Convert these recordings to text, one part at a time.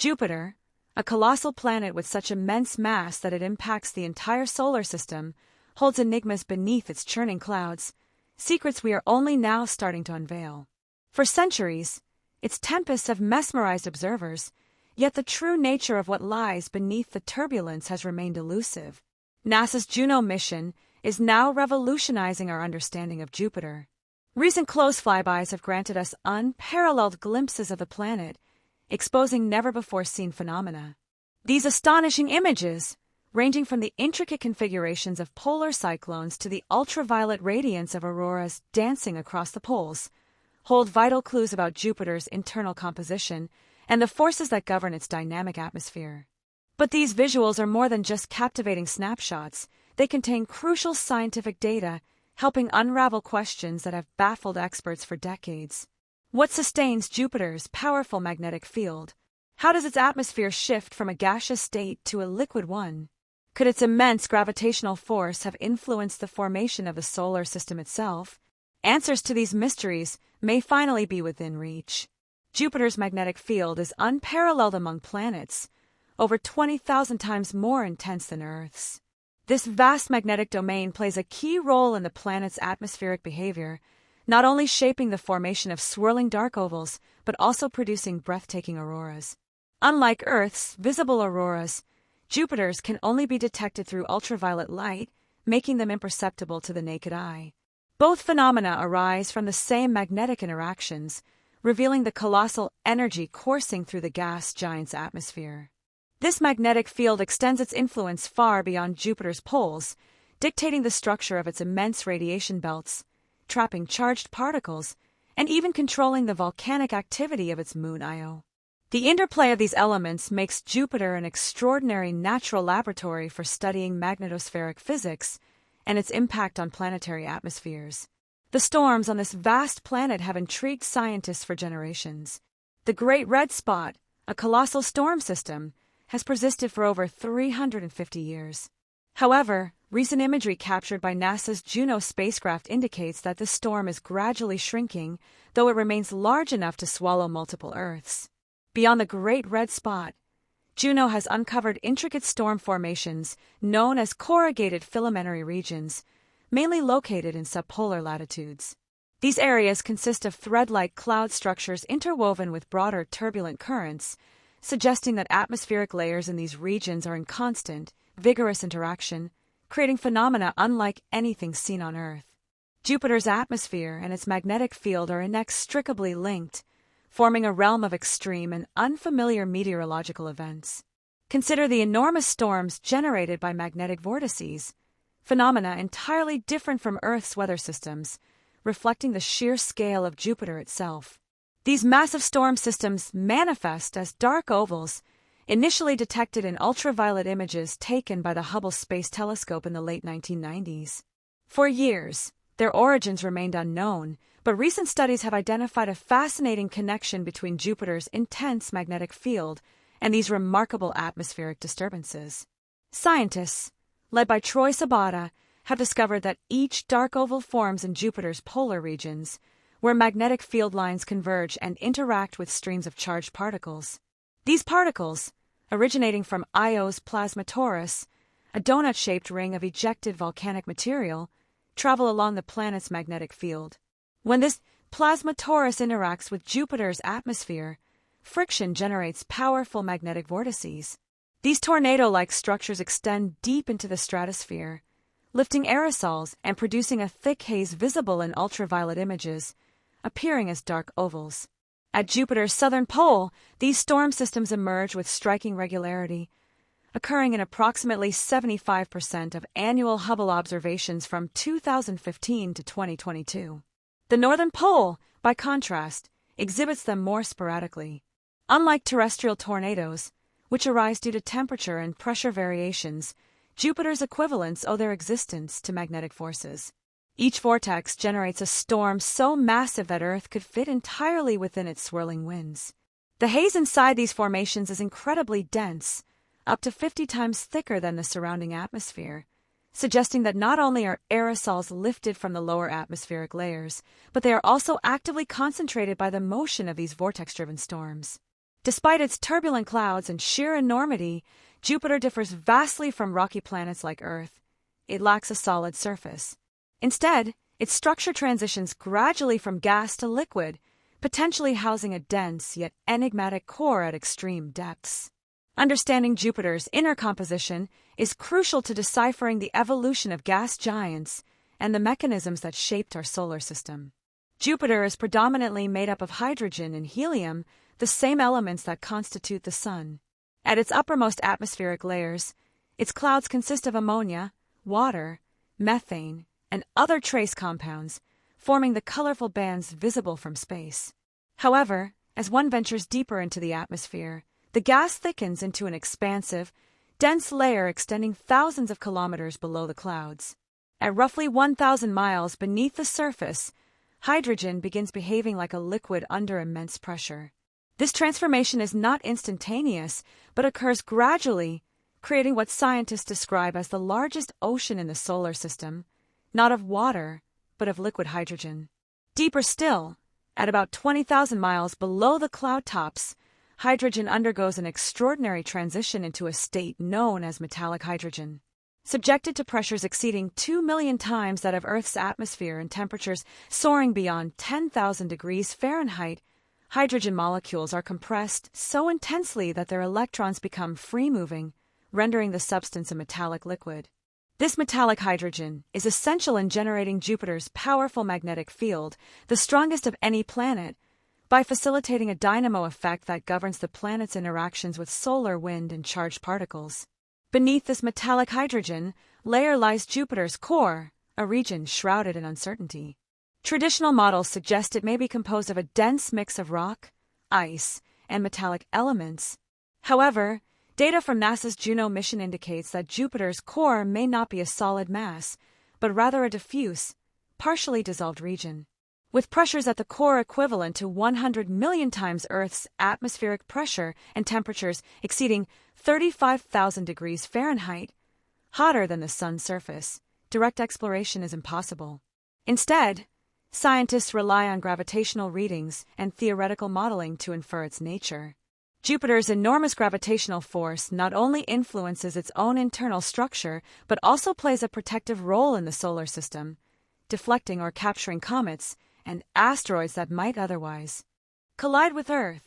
Jupiter, a colossal planet with such immense mass that it impacts the entire solar system, holds enigmas beneath its churning clouds, secrets we are only now starting to unveil. For centuries, its tempests have mesmerized observers, yet the true nature of what lies beneath the turbulence has remained elusive. NASA's Juno mission is now revolutionizing our understanding of Jupiter. Recent close flybys have granted us unparalleled glimpses of the planet, exposing never-before-seen phenomena. These astonishing images, ranging from the intricate configurations of polar cyclones to the ultraviolet radiance of auroras dancing across the poles, hold vital clues about Jupiter's internal composition and the forces that govern its dynamic atmosphere. But these visuals are more than just captivating snapshots. They contain crucial scientific data, helping unravel questions that have baffled experts for decades. What sustains Jupiter's powerful magnetic field? How does its atmosphere shift from a gaseous state to a liquid one? Could its immense gravitational force have influenced the formation of the solar system itself? Answers to these mysteries may finally be within reach. Jupiter's magnetic field is unparalleled among planets, over 20,000 times more intense than Earth's. This vast magnetic domain plays a key role in the planet's atmospheric behavior, not only shaping the formation of swirling dark ovals, but also producing breathtaking auroras. Unlike Earth's visible auroras, Jupiter's can only be detected through ultraviolet light, making them imperceptible to the naked eye. Both phenomena arise from the same magnetic interactions, revealing the colossal energy coursing through the gas giant's atmosphere. This magnetic field extends its influence far beyond Jupiter's poles, dictating the structure of its immense radiation belts, trapping charged particles, and even controlling the volcanic activity of its moon Io. The interplay of these elements makes Jupiter an extraordinary natural laboratory for studying magnetospheric physics and its impact on planetary atmospheres. The storms on this vast planet have intrigued scientists for generations. The Great Red Spot, a colossal storm system, has persisted for over 350 years. However, recent imagery captured by NASA's Juno spacecraft indicates that this storm is gradually shrinking, though it remains large enough to swallow multiple Earths. Beyond the Great Red Spot, Juno has uncovered intricate storm formations known as corrugated filamentary regions, mainly located in subpolar latitudes. These areas consist of thread-like cloud structures interwoven with broader turbulent currents, suggesting that atmospheric layers in these regions are in constant, vigorous interaction, creating phenomena unlike anything seen on Earth. Jupiter's atmosphere and its magnetic field are inextricably linked, forming a realm of extreme and unfamiliar meteorological events. Consider the enormous storms generated by magnetic vortices, phenomena entirely different from Earth's weather systems, reflecting the sheer scale of Jupiter itself. These massive storm systems manifest as dark ovals, initially detected in ultraviolet images taken by the Hubble Space Telescope in the late 1990s. For years, their origins remained unknown, but recent studies have identified a fascinating connection between Jupiter's intense magnetic field and these remarkable atmospheric disturbances. Scientists, led by Troy Sabata, have discovered that each dark oval forms in Jupiter's polar regions, where magnetic field lines converge and interact with streams of charged particles. These particles, originating from Io's plasma torus, a donut-shaped ring of ejected volcanic material, travel along the planet's magnetic field. When this plasma torus interacts with Jupiter's atmosphere, friction generates powerful magnetic vortices. These tornado-like structures extend deep into the stratosphere, lifting aerosols and producing a thick haze visible in ultraviolet images, appearing as dark ovals. At Jupiter's southern pole, these storm systems emerge with striking regularity, occurring in approximately 75% of annual Hubble observations from 2015 to 2022. The northern pole, by contrast, exhibits them more sporadically. Unlike terrestrial tornadoes, which arise due to temperature and pressure variations, Jupiter's equivalents owe their existence to magnetic forces. Each vortex generates a storm so massive that Earth could fit entirely within its swirling winds. The haze inside these formations is incredibly dense, up to 50 times thicker than the surrounding atmosphere, suggesting that not only are aerosols lifted from the lower atmospheric layers, but they are also actively concentrated by the motion of these vortex-driven storms. Despite its turbulent clouds and sheer enormity, Jupiter differs vastly from rocky planets like Earth. It lacks a solid surface. Instead, its structure transitions gradually from gas to liquid, potentially housing a dense yet enigmatic core at extreme depths. Understanding Jupiter's inner composition is crucial to deciphering the evolution of gas giants and the mechanisms that shaped our solar system. Jupiter is predominantly made up of hydrogen and helium, the same elements that constitute the Sun. At its uppermost atmospheric layers, its clouds consist of ammonia, water, methane, and other trace compounds, forming the colorful bands visible from space. However, as one ventures deeper into the atmosphere, the gas thickens into an expansive, dense layer extending thousands of kilometers below the clouds. At roughly 1,000 miles beneath the surface, hydrogen begins behaving like a liquid under immense pressure. This transformation is not instantaneous, but occurs gradually, creating what scientists describe as the largest ocean in the solar system, not of water, but of liquid hydrogen. Deeper still, at about 20,000 miles below the cloud tops, hydrogen undergoes an extraordinary transition into a state known as metallic hydrogen. Subjected to pressures exceeding 2 million times that of Earth's atmosphere and temperatures soaring beyond 10,000 degrees Fahrenheit, hydrogen molecules are compressed so intensely that their electrons become free-moving, rendering the substance a metallic liquid. This metallic hydrogen is essential in generating Jupiter's powerful magnetic field, the strongest of any planet, by facilitating a dynamo effect that governs the planet's interactions with solar wind and charged particles. Beneath this metallic hydrogen layer lies Jupiter's core, a region shrouded in uncertainty. Traditional models suggest it may be composed of a dense mix of rock, ice, and metallic elements. However, data from NASA's Juno mission indicates that Jupiter's core may not be a solid mass, but rather a diffuse, partially dissolved region. With pressures at the core equivalent to 100 million times Earth's atmospheric pressure and temperatures exceeding 35,000 degrees Fahrenheit, hotter than the Sun's surface, direct exploration is impossible. Instead, scientists rely on gravitational readings and theoretical modeling to infer its nature. Jupiter's enormous gravitational force not only influences its own internal structure but also plays a protective role in the solar system, deflecting or capturing comets and asteroids that might otherwise collide with Earth.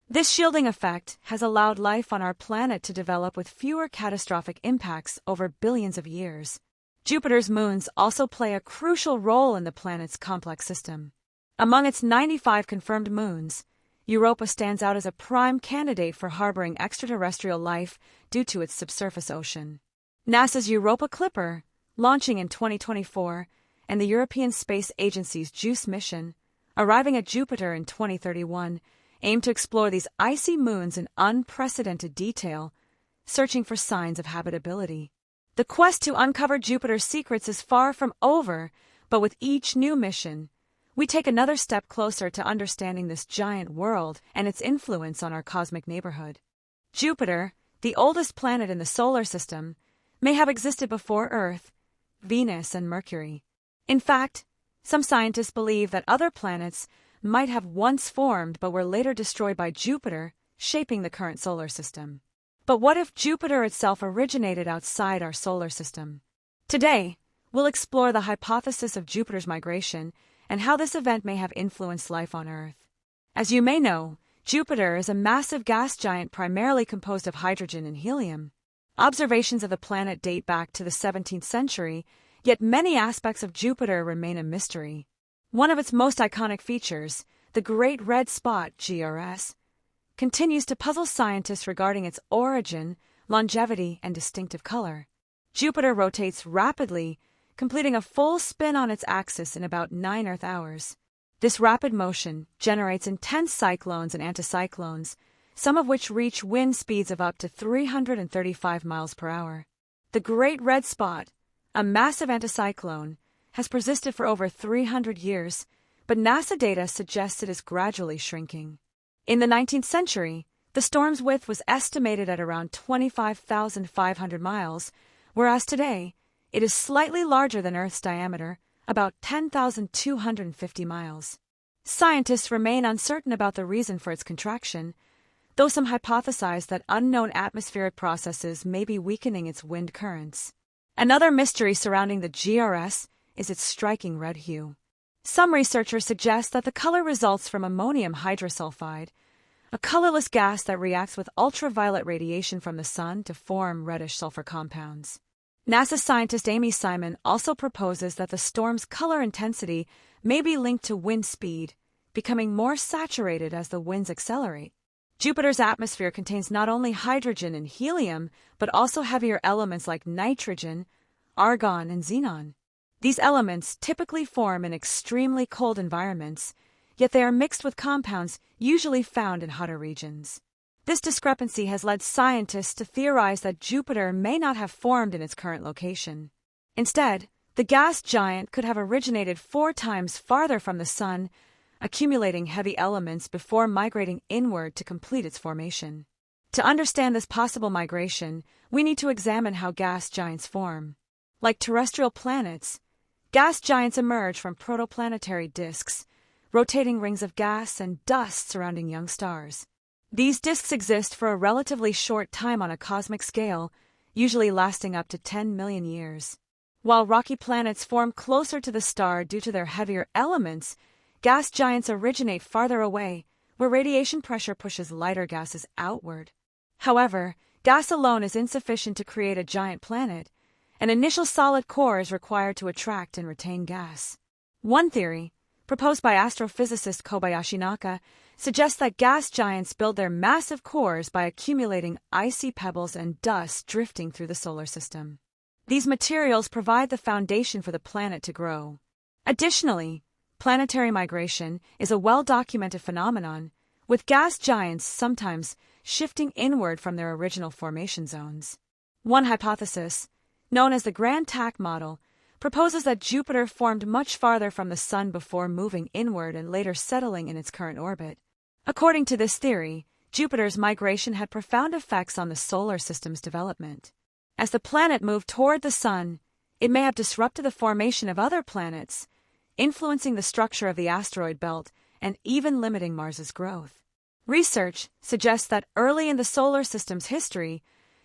This shielding effect has allowed life on our planet to develop with fewer catastrophic impacts over billions of years. Jupiter's moons also play a crucial role in the planet's complex system. Among its 95 confirmed moons, Europa stands out as a prime candidate for harboring extraterrestrial life due to its subsurface ocean. NASA's Europa Clipper, launching in 2024, and the European Space Agency's JUICE mission, arriving at Jupiter in 2031, aim to explore these icy moons in unprecedented detail, searching for signs of habitability. The quest to uncover Jupiter's secrets is far from over, but with each new mission, we take another step closer to understanding this giant world and its influence on our cosmic neighborhood. Jupiter, the oldest planet in the solar system, may have existed before Earth, Venus, and Mercury. In fact, some scientists believe that other planets might have once formed but were later destroyed by Jupiter, shaping the current solar system. But what if Jupiter itself originated outside our solar system? Today, we'll explore the hypothesis of Jupiter's migration and how this event may have influenced life on Earth. As you may know, Jupiter is a massive gas giant primarily composed of hydrogen and helium. Observations of the planet date back to the 17th century, yet many aspects of Jupiter remain a mystery. One of its most iconic features, the Great Red Spot (GRS), continues to puzzle scientists regarding its origin, longevity, and distinctive color. Jupiter rotates rapidly, completing a full spin on its axis in about 9 Earth hours. This rapid motion generates intense cyclones and anticyclones, some of which reach wind speeds of up to 335 miles per hour. The Great Red Spot, a massive anticyclone, has persisted for over 300 years, but NASA data suggests it is gradually shrinking. In the 19th century, the storm's width was estimated at around 25,500 miles, whereas today, it is slightly larger than Earth's diameter, about 10,250 miles. Scientists remain uncertain about the reason for its contraction, though some hypothesize that unknown atmospheric processes may be weakening its wind currents. Another mystery surrounding the GRS is its striking red hue. Some researchers suggest that the color results from ammonium hydrosulfide, a colorless gas that reacts with ultraviolet radiation from the sun to form reddish sulfur compounds. NASA scientist Amy Simon also proposes that the storm's color intensity may be linked to wind speed, becoming more saturated as the winds accelerate. Jupiter's atmosphere contains not only hydrogen and helium, but also heavier elements like nitrogen, argon, and xenon. These elements typically form in extremely cold environments, yet they are mixed with compounds usually found in hotter regions. This discrepancy has led scientists to theorize that Jupiter may not have formed in its current location. Instead, the gas giant could have originated 4 times farther from the Sun, accumulating heavy elements before migrating inward to complete its formation. To understand this possible migration, we need to examine how gas giants form. Like terrestrial planets, gas giants emerge from protoplanetary disks, rotating rings of gas and dust surrounding young stars. These disks exist for a relatively short time on a cosmic scale, usually lasting up to 10 million years. While rocky planets form closer to the star due to their heavier elements, gas giants originate farther away, where radiation pressure pushes lighter gases outward. However, gas alone is insufficient to create a giant planet. An initial solid core is required to attract and retain gas. One theory, proposed by astrophysicist Kobayashi Naka, suggests that gas giants build their massive cores by accumulating icy pebbles and dust drifting through the solar system. These materials provide the foundation for the planet to grow. Additionally, planetary migration is a well-documented phenomenon, with gas giants sometimes shifting inward from their original formation zones. One hypothesis, known as the Grand Tack model, proposes that Jupiter formed much farther from the Sun before moving inward and later settling in its current orbit. According to this theory, Jupiter's migration had profound effects on the solar system's development. As the planet moved toward the Sun, it may have disrupted the formation of other planets, influencing the structure of the asteroid belt and even limiting Mars's growth. Research suggests that early in the solar system's history,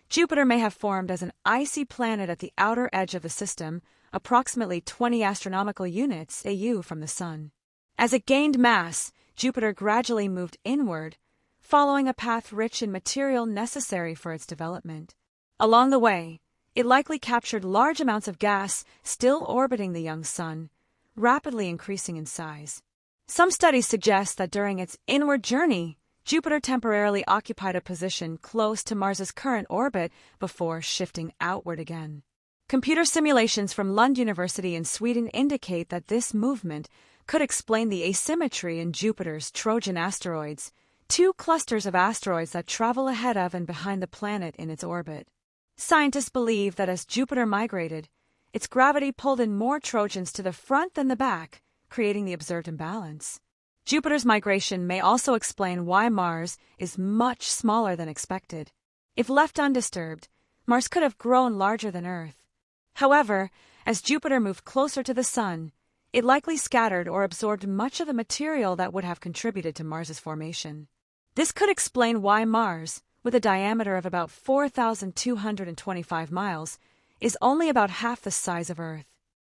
Jupiter may have formed as an icy planet at the outer edge of the system, approximately 20 astronomical units AU from the Sun. As it gained mass, Jupiter gradually moved inward, following a path rich in material necessary for its development. Along the way, it likely captured large amounts of gas still orbiting the young Sun, rapidly increasing in size. Some studies suggest that during its inward journey, Jupiter temporarily occupied a position close to Mars's current orbit before shifting outward again. Computer simulations from Lund University in Sweden indicate that this movement could explain the asymmetry in Jupiter's Trojan asteroids, 2 clusters of asteroids that travel ahead of and behind the planet in its orbit. Scientists believe that as Jupiter migrated, its gravity pulled in more Trojans to the front than the back, creating the observed imbalance. Jupiter's migration may also explain why Mars is much smaller than expected. If left undisturbed, Mars could have grown larger than Earth. However, as Jupiter moved closer to the Sun, it likely scattered or absorbed much of the material that would have contributed to Mars's formation. This could explain why Mars, with a diameter of about 4,225 miles, is only about half the size of Earth.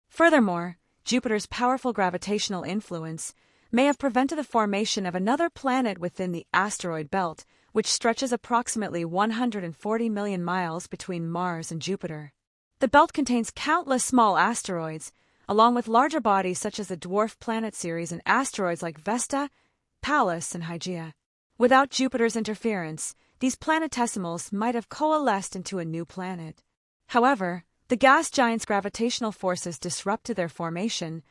Furthermore, Jupiter's powerful gravitational influence may have prevented the formation of another planet within the asteroid belt, which stretches approximately 140 million miles between Mars and Jupiter. The belt contains countless small asteroids, along with larger bodies such as the dwarf planet series and asteroids like Vesta, Pallas, and Hygiea. Without Jupiter's interference, these planetesimals might have coalesced into a new planet. However, the gas giant's gravitational forces disrupted their formation,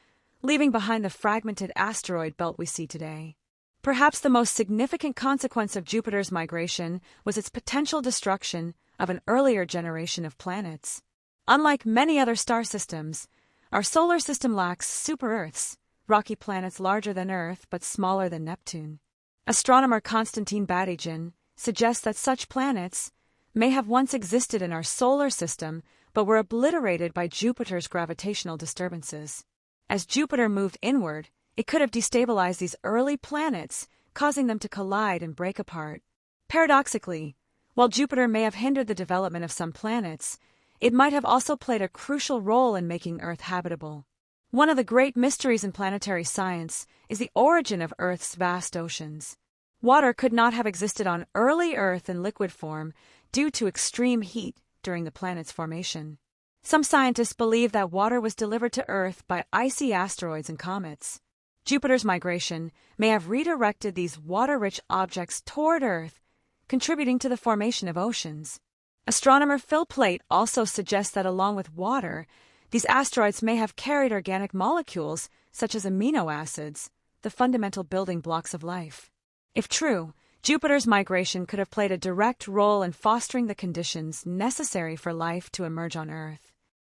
leaving behind the fragmented asteroid belt we see today. Perhaps the most significant consequence of Jupiter's migration was its potential destruction of an earlier generation of planets. Unlike many other star systems, our solar system lacks super-Earths, rocky planets larger than Earth but smaller than Neptune. Astronomer Konstantin Batygin suggests that such planets may have once existed in our solar system but were obliterated by Jupiter's gravitational disturbances. As Jupiter moved inward, it could have destabilized these early planets, causing them to collide and break apart. Paradoxically, while Jupiter may have hindered the development of some planets, it might have also played a crucial role in making Earth habitable. One of the great mysteries in planetary science is the origin of Earth's vast oceans. Water could not have existed on early Earth in liquid form due to extreme heat during the planet's formation. Some scientists believe that water was delivered to Earth by icy asteroids and comets. Jupiter's migration may have redirected these water-rich objects toward Earth, contributing to the formation of oceans. Astronomer Phil Plait also suggests that along with water, these asteroids may have carried organic molecules such as amino acids, the fundamental building blocks of life. If true, Jupiter's migration could have played a direct role in fostering the conditions necessary for life to emerge on Earth.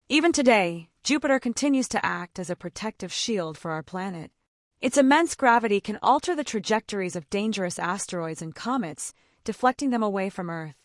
Even today, Jupiter continues to act as a protective shield for our planet. Its immense gravity can alter the trajectories of dangerous asteroids and comets, deflecting them away from Earth.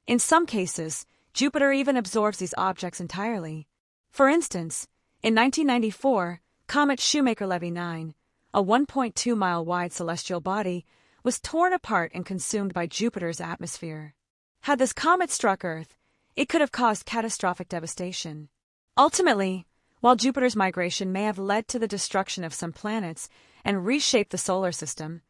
In some cases, Jupiter even absorbs these objects entirely. For instance, in 1994, comet Shoemaker-Levy 9, a 1.2-mile-wide celestial body, was torn apart and consumed by Jupiter's atmosphere. Had this comet struck Earth, it could have caused catastrophic devastation. Ultimately, while Jupiter's migration may have led to the destruction of some planets and reshaped the solar system,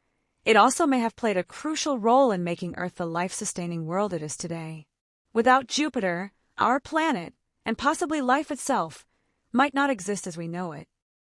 it also may have played a crucial role in making Earth the life-sustaining world it is today. Without Jupiter, our planet, and possibly life itself, might not exist as we know it.